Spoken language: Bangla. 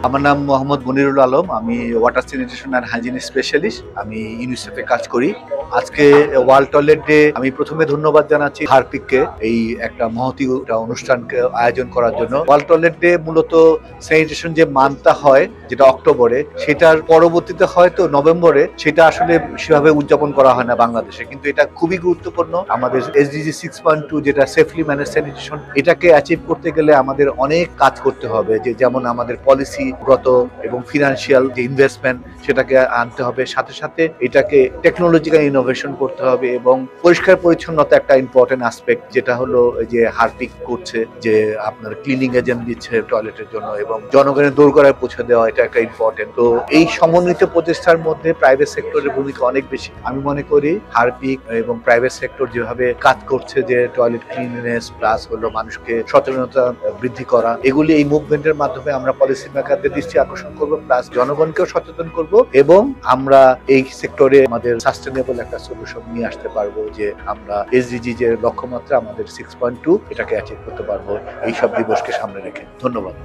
আমার নাম মোহাম্মদ মনিরুল আলম। আমি water sanitation and hygiene specialist. আমি ইউনিসেফে কাজ করি। আজকে ওয়ার্ল্ড টয়লেট ডে আমি প্রথমে ধন্যবাদ জানাচ্ছি হারপিককে এই একটা মহতী অনুষ্ঠানকে আয়োজন করার জন্য। ওয়ার্ল্ড টয়লেট ডে মূলত স্যানিটেশন যে মানটা হয় যেটা অক্টোবরে, সেটার পরবর্তীতে হয়তো নভেম্বরে সেটা আসলে সেভাবে উদযাপন করা হয় না বাংলাদেশে, কিন্তু এটা খুবই গুরুত্বপূর্ণ। আমাদের এসডিজি 6.2 যেটা সেফলি ম্যানেজ স্যানিটেশন, এটাকে অ্যাচিভ করতে গেলে আমাদের অনেক কাজ করতে হবে। যে যেমন আমাদের পলিসিগত এবং ফিনান্সিয়াল যে ইনভেস্টমেন্ট সেটাকে আনতে হবে, সাথে সাথে এটাকে টেকনোলজিক্যাল ইনোভেশন করতে হবে এবং পরিষ্কার পরিচ্ছন্নতা একটা ইম্পর্টেন্ট আসপেক্ট, যেটা হলো যে হারপিক করছে যে আপনার ক্লিনিং এজেন্ট দিচ্ছে টয়লেটের জন্য এবং জনগণের দোরগোড়ায় পৌঁছে দেওয়া, এটা একটা ইম্পর্টেন্ট। তো এই সমন্বিত প্রচেষ্টার মধ্যে প্রাইভেট সেক্টরের ভূমিকা অনেক বেশি। আমি মনে করি হারপিক এবং প্রাইভেট সেক্টর যেভাবে কাজ করছে, যে টয়লেট ক্লিননেস প্লাস হলো মানুষকে সচেতনতা বৃদ্ধি করা, এগুলি এই মুভমেন্টের মাধ্যমে আমরা পলিসি মেকারদের দৃষ্টি আকর্ষণ করবো, প্লাস জনগণকেও সচেতন করব এবং আমরা এই সেক্টরে আমাদের সাস্টেনেবল একটা সলিউশন নিয়ে আসতে পারবো, যে আমরা এসডিজি যে লক্ষ্যমাত্রা আমাদের 6.2 এটাকে অ্যাচিভ করতে পারবো এইসব দিবসকে সামনে রেখে। ধন্যবাদ।